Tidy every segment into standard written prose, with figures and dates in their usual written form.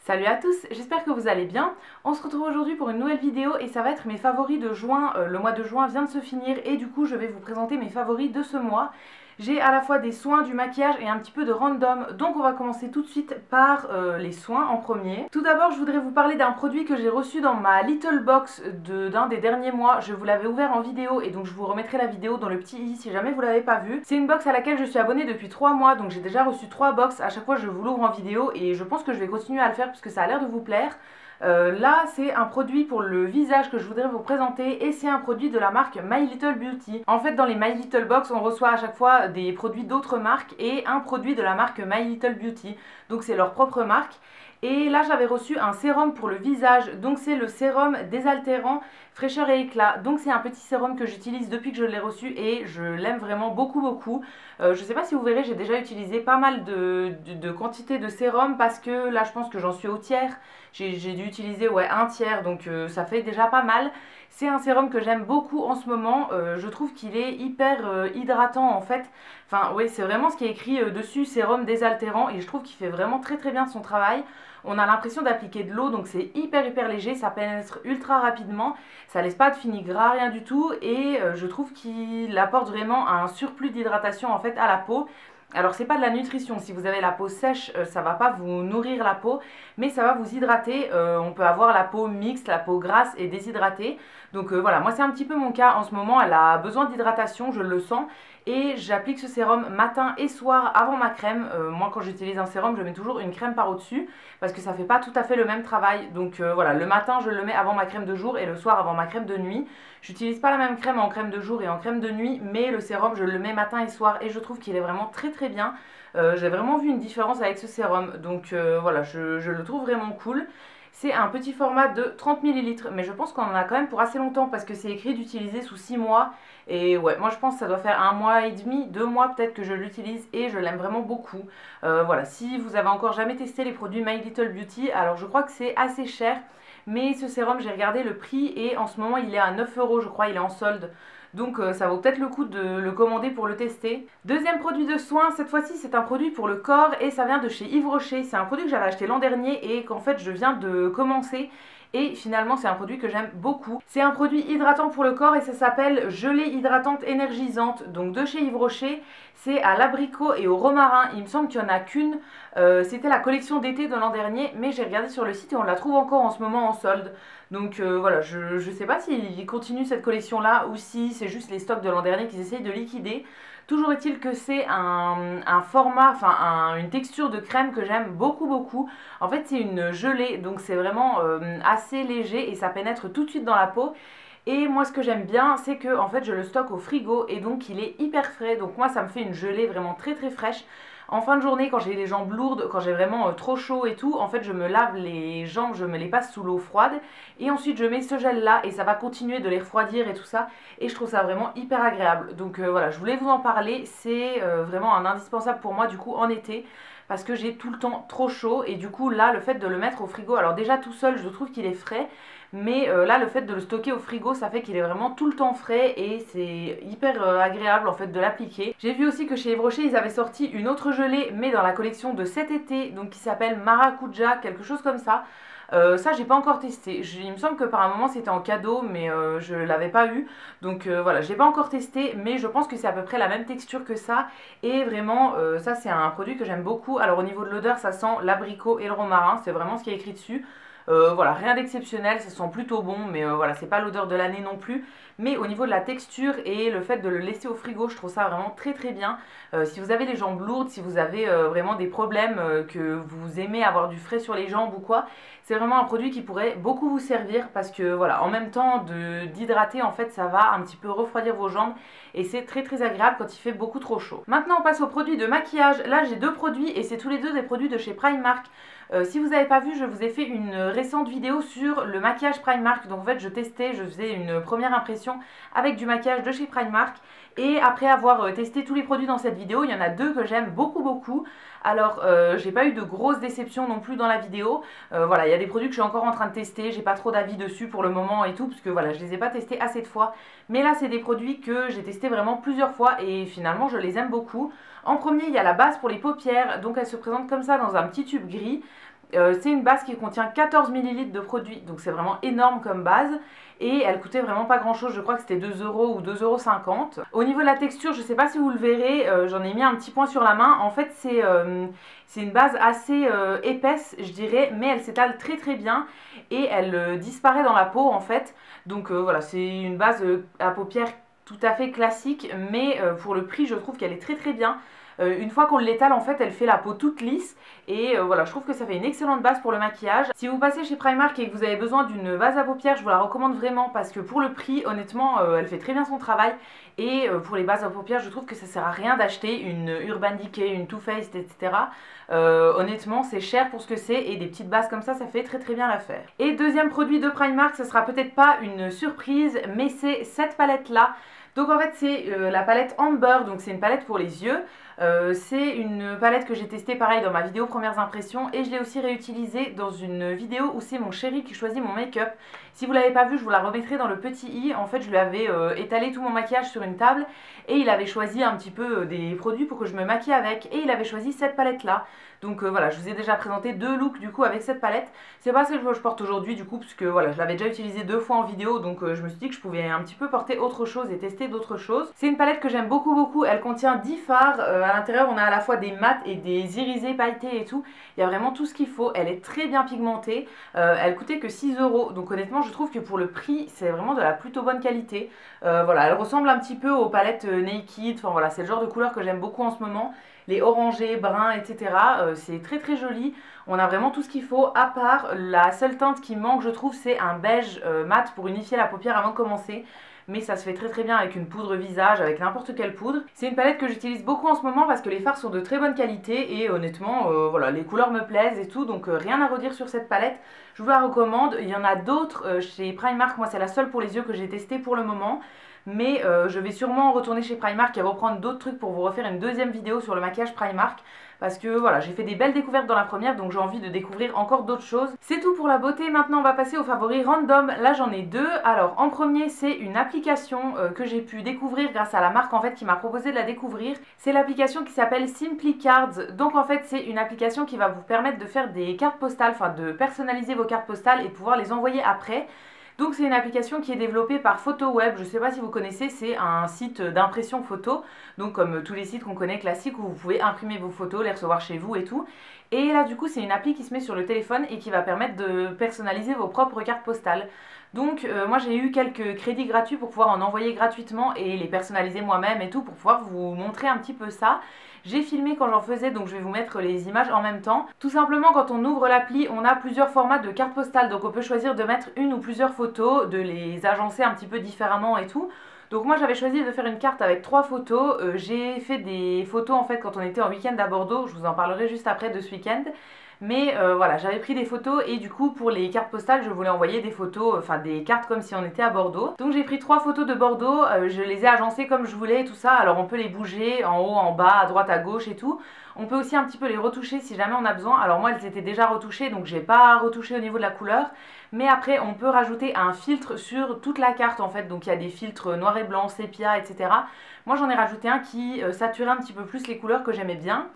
Salut à tous, j'espère que vous allez bien. On se retrouve aujourd'hui pour une nouvelle vidéo et ça va être mes favoris de juin. Le mois de juin vient de se finir et du coup je vais vous présenter mes favoris de ce mois. J'ai à la fois des soins, du maquillage et un petit peu de random, donc on va commencer tout de suite par les soins en premier. Tout d'abord je voudrais vous parler d'un produit que j'ai reçu dans ma little box d'un des derniers mois. Je vous l'avais ouvert en vidéo et donc je vous remettrai la vidéo dans le petit i si jamais vous l'avez pas vu. C'est une box à laquelle je suis abonnée depuis 3 mois, donc j'ai déjà reçu 3 box. À chaque fois je vous l'ouvre en vidéo et je pense que je vais continuer à le faire puisque ça a l'air de vous plaire. Là c'est un produit pour le visage que je voudrais vous présenter et c'est un produit de la marque My Little Beauty. En fait dans les My Little Box on reçoit à chaque fois des produits d'autres marques et un produit de la marque My Little Beauty, donc c'est leur propre marque. Et là j'avais reçu un sérum pour le visage, donc c'est le sérum désaltérant fraîcheur et éclat. Donc c'est un petit sérum que j'utilise depuis que je l'ai reçu et je l'aime vraiment beaucoup. Je sais pas si vous verrez, j'ai déjà utilisé pas mal de quantité de sérum parce que là je pense que j'en suis au tiers. J'ai dû utiliser un tiers, donc ça fait déjà pas mal. C'est un sérum que j'aime beaucoup en ce moment, je trouve qu'il est hyper hydratant en fait. Enfin oui, c'est vraiment ce qui est écrit dessus, sérum désaltérant, et je trouve qu'il fait vraiment très bien son travail. On a l'impression d'appliquer de l'eau, donc c'est hyper léger, ça pénètre ultra rapidement, ça laisse pas de fini gras, rien du tout, et je trouve qu'il apporte vraiment un surplus d'hydratation en fait à la peau. Alors c'est pas de la nutrition, si vous avez la peau sèche, ça va pas vous nourrir la peau, mais ça va vous hydrater. On peut avoir la peau mixte, la peau grasse et déshydratée. Donc voilà, moi c'est un petit peu mon cas en ce moment, elle a besoin d'hydratation, je le sens. Et j'applique ce sérum matin et soir avant ma crème. Moi quand j'utilise un sérum, je mets toujours une crème par au-dessus parce que ça fait pas tout à fait le même travail. Donc voilà, le matin je le mets avant ma crème de jour et le soir avant ma crème de nuit. J'utilise pas la même crème en crème de jour et en crème de nuit, mais le sérum je le mets matin et soir et je trouve qu'il est vraiment très bien. J'ai vraiment vu une différence avec ce sérum, donc voilà, je le trouve vraiment cool. C'est un petit format de 30 ml, mais je pense qu'on en a quand même pour assez longtemps parce que c'est écrit d'utiliser sous 6 mois. Et ouais, moi je pense que ça doit faire 1 mois et demi, 2 mois peut-être que je l'utilise et je l'aime vraiment beaucoup. Voilà, si vous avez encore jamais testé les produits My Little Beauty, alors je crois que c'est assez cher. Mais ce sérum, j'ai regardé le prix et en ce moment il est à 9 € je crois, il est en solde. Donc ça vaut peut-être le coup de le commander pour le tester. Deuxième produit de soin, cette fois-ci c'est un produit pour le corps et ça vient de chez Yves Rocher. C'est un produit que j'avais acheté l'an dernier et qu'en fait je viens de commencer. Et finalement c'est un produit que j'aime beaucoup. C'est un produit hydratant pour le corps et ça s'appelle gelée hydratante énergisante. Donc de chez Yves Rocher, c'est à l'abricot et au romarin. Il me semble qu'il n'y en a qu'une. C'était la collection d'été de l'an dernier, mais j'ai regardé sur le site et on la trouve encore en ce moment en solde. Donc voilà, je sais pas s'ils continuent cette collection là ou si c'est juste les stocks de l'an dernier qu'ils essayent de liquider. Toujours est-il que c'est un format, enfin une texture de crème que j'aime beaucoup. En fait c'est une gelée, donc c'est vraiment assez léger et ça pénètre tout de suite dans la peau. Et moi ce que j'aime bien c'est que en fait je le stocke au frigo et donc il est hyper frais. Donc moi ça me fait une gelée vraiment très fraîche. En fin de journée, quand j'ai les jambes lourdes, quand j'ai vraiment trop chaud et tout, en fait je me lave les jambes, je me les passe sous l'eau froide et ensuite je mets ce gel là et ça va continuer de les refroidir et tout ça et je trouve ça vraiment hyper agréable. Donc voilà, je voulais vous en parler, c'est vraiment un indispensable pour moi du coup en été parce que j'ai tout le temps trop chaud et du coup là le fait de le mettre au frigo, alors déjà tout seul je trouve qu'il est frais, mais là le fait de le stocker au frigo ça fait qu'il est vraiment tout le temps frais et c'est hyper agréable en fait de l'appliquer. J'ai vu aussi que chez Yves Rocher ils avaient sorti une autre gelée mais dans la collection de cet été, donc qui s'appelle Maracuja, quelque chose comme ça. Ça j'ai pas encore testé, il me semble que par un moment c'était en cadeau mais je l'avais pas eu, donc voilà, j'ai pas encore testé mais je pense que c'est à peu près la même texture que ça et vraiment ça c'est un produit que j'aime beaucoup. Alors au niveau de l'odeur ça sent l'abricot et le romarin, c'est vraiment ce qui est écrit dessus. Voilà, rien d'exceptionnel, ça sent plutôt bon, mais voilà, c'est pas l'odeur de l'année non plus. Mais au niveau de la texture et le fait de le laisser au frigo, je trouve ça vraiment très bien. Si vous avez les jambes lourdes, si vous avez vraiment des problèmes, que vous aimez avoir du frais sur les jambes ou quoi, c'est vraiment un produit qui pourrait beaucoup vous servir parce que voilà, en même temps d'hydrater, en fait, ça va un petit peu refroidir vos jambes et c'est très agréable quand il fait beaucoup trop chaud. Maintenant, on passe aux produits de maquillage. Là, j'ai 2 produits et c'est tous les 2 des produits de chez Primark. Si vous n'avez pas vu, je vous ai fait une récente vidéo sur le maquillage Primark. Donc en fait je testais, je faisais une première impression avec du maquillage de chez Primark. Et après avoir testé tous les produits dans cette vidéo, il y en a 2 que j'aime beaucoup. Alors j'ai pas eu de grosses déceptions non plus dans la vidéo. Voilà, il y a des produits que je suis encore en train de tester, j'ai pas trop d'avis dessus pour le moment et tout, parce que voilà, je les ai pas testés assez de fois. Mais là c'est des produits que j'ai testés vraiment plusieurs fois et finalement je les aime beaucoup. En premier il y a la base pour les paupières, donc elle se présente comme ça dans un petit tube gris. C'est une base qui contient 14 ml de produit, donc c'est vraiment énorme comme base. Et elle coûtait vraiment pas grand chose, je crois que c'était 2 euros ou 2,50 €. Au niveau de la texture, je sais pas si vous le verrez, j'en ai mis un petit point sur la main. En fait, c'est une base assez épaisse, je dirais, mais elle s'étale très très bien et elle disparaît dans la peau en fait. Donc voilà, c'est une base à paupières tout à fait classique, mais pour le prix, je trouve qu'elle est très très bien. Une fois qu'on l'étale, en fait, elle fait la peau toute lisse. Et voilà, je trouve que ça fait une excellente base pour le maquillage. Si vous passez chez Primark et que vous avez besoin d'une base à paupières, je vous la recommande vraiment parce que pour le prix, honnêtement, elle fait très bien son travail. Et pour les bases à paupières, je trouve que ça sert à rien d'acheter une Urban Decay, une Too Faced, etc. Honnêtement, c'est cher pour ce que c'est et des petites bases comme ça fait très très bien l'affaire. Et deuxième produit de Primark, ce sera peut-être pas une surprise, mais c'est cette palette là. Donc en fait c'est la palette Amber, donc c'est une palette pour les yeux. C'est une palette que j'ai testée pareil dans ma vidéo premières impressions et je l'ai aussi réutilisée dans une vidéo où c'est mon chéri qui choisit mon make-up. Si vous l'avez pas vu, je vous la remettrai dans le petit i. En fait, je lui avais étalé tout mon maquillage sur une table et il avait choisi un petit peu des produits pour que je me maquille avec et il avait choisi cette palette là. Donc voilà, je vous ai déjà présenté deux looks du coup avec cette palette. C'est pas celle que je porte aujourd'hui du coup puisque voilà, je l'avais déjà utilisée 2 fois en vidéo, donc je me suis dit que je pouvais un petit peu porter autre chose et tester d'autres choses. C'est une palette que j'aime beaucoup, elle contient 10 fards. À l'intérieur on a à la fois des mats et des irisés pailletés et tout. Il y a vraiment tout ce qu'il faut, elle est très bien pigmentée. Elle coûtait que 6 €, donc honnêtement je trouve que pour le prix c'est vraiment de la plutôt bonne qualité. Voilà, elle ressemble un petit peu aux palettes Naked, enfin voilà, c'est le genre de couleur que j'aime beaucoup en ce moment. Les orangés, bruns, etc. C'est très très joli. On a vraiment tout ce qu'il faut, à part la seule teinte qui manque je trouve, c'est un beige mat pour unifier la paupière avant de commencer. Mais ça se fait très très bien avec une poudre visage, avec n'importe quelle poudre. C'est une palette que j'utilise beaucoup en ce moment parce que les fards sont de très bonne qualité et honnêtement, voilà, les couleurs me plaisent et tout, donc rien à redire sur cette palette. Je vous la recommande. Il y en a d'autres chez Primark, moi c'est la seule pour les yeux que j'ai testée pour le moment. Mais je vais sûrement retourner chez Primark et reprendre d'autres trucs pour vous refaire une deuxième vidéo sur le maquillage Primark. Parce que voilà, j'ai fait des belles découvertes dans la première, donc j'ai envie de découvrir encore d'autres choses. C'est tout pour la beauté, maintenant on va passer aux favoris random. Là j'en ai deux. Alors en premier c'est une application que j'ai pu découvrir grâce à la marque en fait qui m'a proposé de la découvrir. C'est l'application qui s'appelle Simply Cards. Donc en fait c'est une application qui va vous permettre de faire des cartes postales, enfin de personnaliser vos cartes postales et de pouvoir les envoyer après. Donc c'est une application qui est développée par PhotoWeb, je ne sais pas si vous connaissez, c'est un site d'impression photo, donc comme tous les sites qu'on connaît classiques où vous pouvez imprimer vos photos, les recevoir chez vous et tout. Et là du coup c'est une appli qui se met sur le téléphone et qui va permettre de personnaliser vos propres cartes postales. Donc moi j'ai eu quelques crédits gratuits pour pouvoir en envoyer gratuitement et les personnaliser moi-même et tout pour pouvoir vous montrer un petit peu ça. J'ai filmé quand j'en faisais, donc je vais vous mettre les images en même temps. Tout simplement quand on ouvre l'appli, on a plusieurs formats de cartes postales, donc on peut choisir de mettre une ou plusieurs photos, de les agencer un petit peu différemment et tout. Donc moi j'avais choisi de faire une carte avec 3 photos, j'ai fait des photos en fait quand on était en week-end à Bordeaux, je vous en parlerai juste après de ce week-end. Mais voilà, j'avais pris des photos et du coup pour les cartes postales je voulais envoyer des photos, enfin des cartes comme si on était à Bordeaux. Donc j'ai pris 3 photos de Bordeaux, je les ai agencées comme je voulais et tout ça. Alors on peut les bouger en haut, en bas, à droite, à gauche et tout. On peut aussi un petit peu les retoucher si jamais on a besoin. Alors moi elles étaient déjà retouchées donc j'ai pas retouché au niveau de la couleur. Mais après on peut rajouter un filtre sur toute la carte en fait. Donc il y a des filtres noir et blanc, sépia, etc. Moi j'en ai rajouté un qui saturait un petit peu plus les couleurs que j'aimais bien.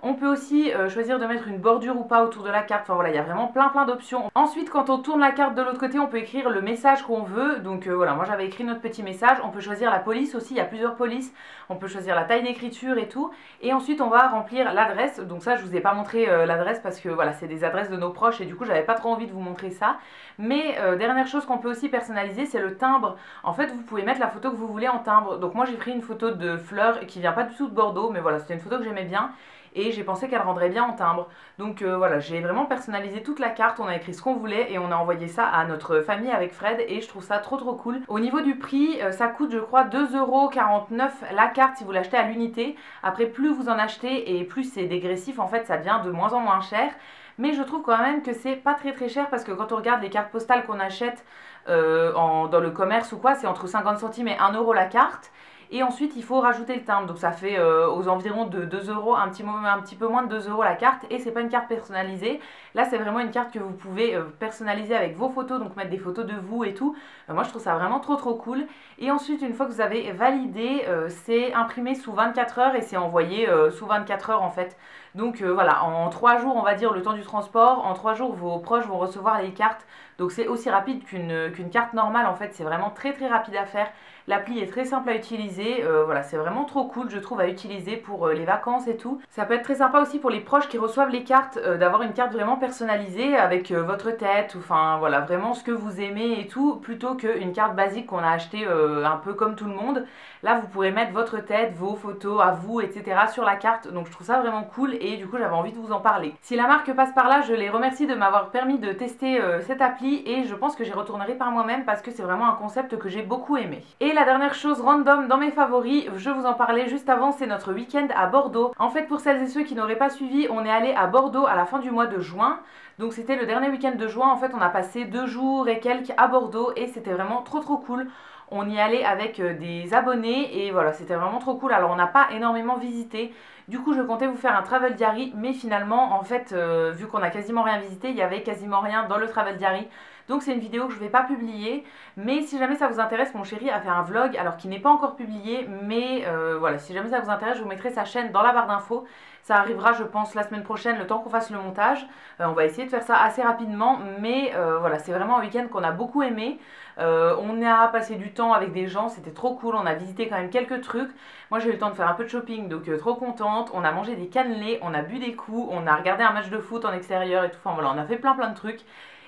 On peut aussi choisir de mettre une bordure ou pas autour de la carte, enfin voilà, il y a vraiment plein d'options. Ensuite quand on tourne la carte de l'autre côté on peut écrire le message qu'on veut, donc voilà, moi j'avais écrit notre petit message. On peut choisir la police aussi, il y a plusieurs polices, on peut choisir la taille d'écriture et tout. Et ensuite on va remplir l'adresse, donc ça je vous ai pas montré l'adresse parce que voilà c'est des adresses de nos proches et du coup j'avais pas trop envie de vous montrer ça. Mais dernière chose qu'on peut aussi personnaliser c'est le timbre. En fait vous pouvez mettre la photo que vous voulez en timbre, donc moi j'ai pris une photo de fleurs qui vient pas du tout de Bordeaux mais voilà c'était une photo que j'aimais bien. Et j'ai pensé qu'elle rendrait bien en timbre. Donc voilà, j'ai vraiment personnalisé toute la carte, on a écrit ce qu'on voulait et on a envoyé ça à notre famille avec Fred et je trouve ça trop cool. Au niveau du prix, ça coûte je crois 2,49 € la carte si vous l'achetez à l'unité. Après plus vous en achetez et plus c'est dégressif, en fait ça devient de moins en moins cher. Mais je trouve quand même que c'est pas très cher parce que quand on regarde les cartes postales qu'on achète dans le commerce ou quoi, c'est entre 50 centimes et 1 € la carte. Et ensuite il faut rajouter le timbre, donc ça fait aux environs de 2 €, un petit peu moins de 2 € la carte. Et c'est pas une carte personnalisée, là c'est vraiment une carte que vous pouvez personnaliser avec vos photos, donc mettre des photos de vous et tout. Moi je trouve ça vraiment trop cool. Et ensuite une fois que vous avez validé, c'est imprimé sous 24 heures et c'est envoyé sous 24 heures en fait. Donc voilà, en 3 jours, on va dire le temps du transport, en 3 jours, vos proches vont recevoir les cartes. Donc c'est aussi rapide qu'une carte normale, en fait, c'est vraiment très très rapide à faire. L'appli est très simple à utiliser, voilà, c'est vraiment trop cool, je trouve, à utiliser pour les vacances et tout. Ça peut être très sympa aussi pour les proches qui reçoivent les cartes, d'avoir une carte vraiment personnalisée avec votre tête, ou enfin voilà, vraiment ce que vous aimez et tout, plutôt qu'une carte basique qu'on a achetée un peu comme tout le monde. Là, vous pourrez mettre votre tête, vos photos à vous, etc. sur la carte, donc je trouve ça vraiment cool et du coup j'avais envie de vous en parler. Si la marque passe par là, je les remercie de m'avoir permis de tester cette appli et je pense que j'y retournerai par moi-même parce que c'est vraiment un concept que j'ai beaucoup aimé. Et la dernière chose random dans mes favoris, je vous en parlais juste avant, c'est notre week-end à Bordeaux. En fait, pour celles et ceux qui n'auraient pas suivi, on est allé à Bordeaux à la fin du mois de juin. Donc c'était le dernier week-end de juin, en fait on a passé 2 jours et quelques à Bordeaux et c'était vraiment trop cool. On y allait avec des abonnés et voilà, c'était vraiment trop cool. Alors on n'a pas énormément visité, du coup je comptais vous faire un travel diary, mais finalement en fait vu qu'on a quasiment rien visité, il y avait quasiment rien dans le travel diary. Donc c'est une vidéo que je ne vais pas publier, mais si jamais ça vous intéresse, mon chéri a fait un vlog, alors qui n'est pas encore publié, mais voilà, si jamais ça vous intéresse, je vous mettrai sa chaîne dans la barre d'infos. Ça arrivera, je pense, la semaine prochaine, le temps qu'on fasse le montage. On va essayer de faire ça assez rapidement, mais voilà, c'est vraiment un week-end qu'on a beaucoup aimé. On a passé du temps avec des gens, c'était trop cool, on a visité quand même quelques trucs. Moi j'ai eu le temps de faire un peu de shopping, donc trop contente. On a mangé des cannelés, on a bu des coups, on a regardé un match de foot en extérieur et tout. Enfin voilà, on a fait plein de trucs.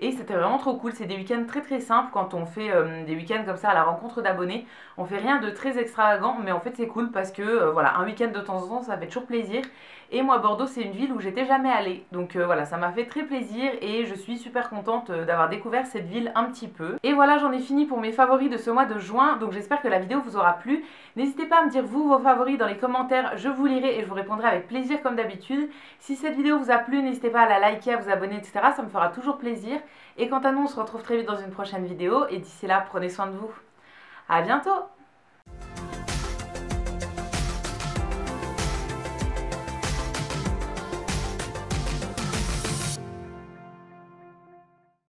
Et c'était vraiment trop cool, c'est des week-ends très simples quand on fait des week-ends comme ça à la rencontre d'abonnés. On fait rien de très extravagant, mais en fait c'est cool parce que voilà, un week-end de temps en temps ça fait toujours plaisir. Et moi Bordeaux c'est une ville où j'étais jamais allée, donc voilà, ça m'a fait très plaisir et je suis super contente d'avoir découvert cette ville un petit peu. Et voilà, j'en ai fini pour mes favoris de ce mois de juin, donc j'espère que la vidéo vous aura plu. N'hésitez pas à me dire vous vos favoris dans les commentaires, je vous lirai et je vous répondrai avec plaisir comme d'habitude. Si cette vidéo vous a plu, n'hésitez pas à la liker, à vous abonner, etc. Ça me fera toujours plaisir. Et quant à nous, on se retrouve très vite dans une prochaine vidéo et d'ici là, prenez soin de vous. À bientôt!